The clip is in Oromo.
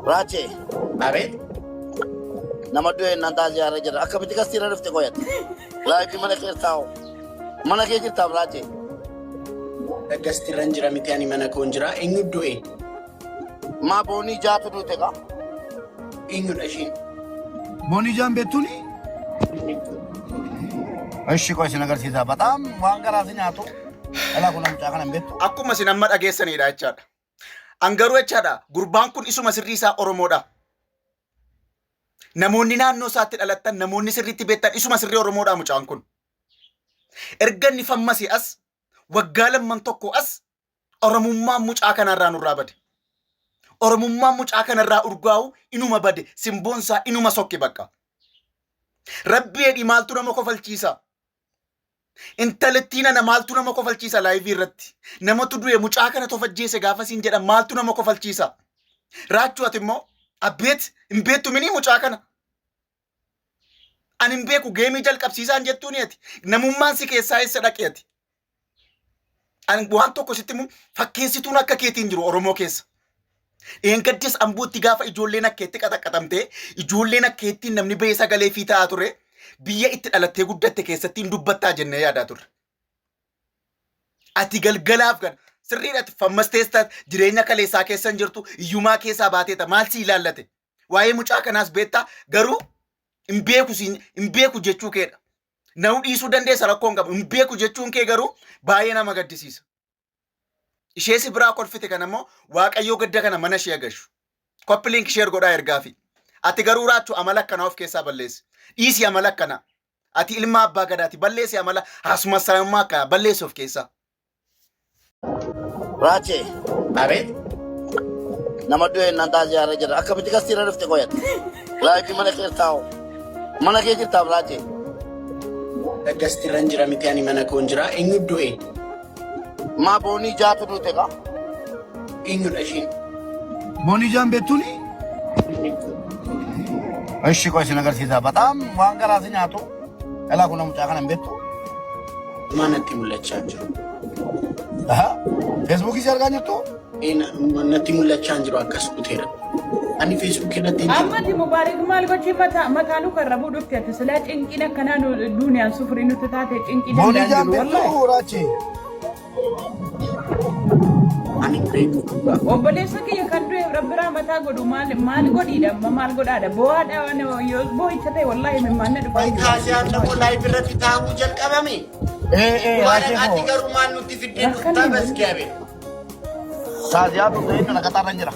Rache, Abe? nama dua nanta ziarah jera. Akka biti kasih rafte koyat. Lagi mana kertau? Mana kerja Rache? Gasti ranjira mitiani mana konjira enyu doe. Ma boni jatuh dulu teka. Enyu dashin. Boni jam betuni? Aishi kau sini agar sisa batam, wangkar aslinya tu. Elah aku nak cakap betu. Aku masih nama agesan ini dah. Anggaru echada, gurbangkun isu masih risa oromoda. Namoonni naannoo isaatti dhalattan namoonni sirriitti beektan isuma sirrii Oromoodhaa mucaan kun. Erga inni fammasi as waggaa lamman tokko as Oromummaan mucaa kanarraa nurraa bade. Oromummaan mucaa kanarraa urgaa'u inuma bade simboonsaa inuma sokke bakka. Rabbi edhi maaltu nama kofalchiisa. Intalettiina na maaltu nama kofalchiisa laayivii irratti. Namatu du'e mucaa kana tofajjeese gaafa siin jedhan maaltu nama kofalchiisa. Raachuu ati immoo abbeet hin beektu minii mucaa kana. Ani hin beeku geemii jalqabsiisaan jettuuni ati. Namummaan si keessaa eessa dhaqee ati. Ani waan tokko sitti immoo fakkeessituun akka keetiin jiru Oromoo keessa. Eengaddes ambuutti gaafa ijoolleen akkeetti qaxaqqatamtee ijoolleen akkeettiin namni bahee sagalee fi ta'aa ture biyya itti dhalattee guddatte keessatti hin dubbattaa jennee yaadaa turre. Ati galgalaaf gan sirriidhaatti fammasteestaa jireenya kaleessaa keessan jirtu iyyumaa keessaa baateeta maal si ilaallate waa'ee mucaa kanaas beektaa garuu hin beeku jechuu keedha. Na'u dhiisuu dandeessa rakkoon qabu hin beeku jechuun kee garuu baay'ee nama gaddisiisa. Ishee si biraa kolfite kana immoo Waaqayyoo gadda kana mana ishee agashu. Koppiliink ishee godhaa ergaafi. Ati garuu raachuu amala akkanaa of keessaa balleessi. Dhiisi amala akkanaa. Ati ilma abbaa gadaati balleessi amala haasuma saamummaa akkanaa balleessi of keessaa. Rache, Abe? nama dua nanta ziarah jera. Akka biti kasih rafte koyat. Lagi mana kertau? Mana kerja Rache? Gasti ranjira mitiani mana konjira enyu doe. Ma boni jatuh dulu teka. Enyu dashin. Boni jam betuni? Aishi kau sini agar sisa batam, wangkar aslinya tu. Elah aku nak cakap betu. Mana timulacha anjiro. Facebook share kan itu? Mana timulacha anjiro akas kutera. Ani Facebook kena tinjau. Amma di Mubarak mal ko chi mata lu karabu dufte to sala cinkina kana no duniya sufuri no tatate cinkina Boni jam betu Rache. Ani beeku. Obboleessa kiyya kan du'e rabbira mataa godhu maal godhiidha maal godhaadha bo'aadha waan yoo boo'icha ta'e wallahi mimmaanna dhufa. Kaasiyaan namoo laayivii irratti taa'uu jalqabame. Rache Ati garuu maal nutti fiddee dhuftaa bas gaabe. Saat dia tu tu nak kata ranjera.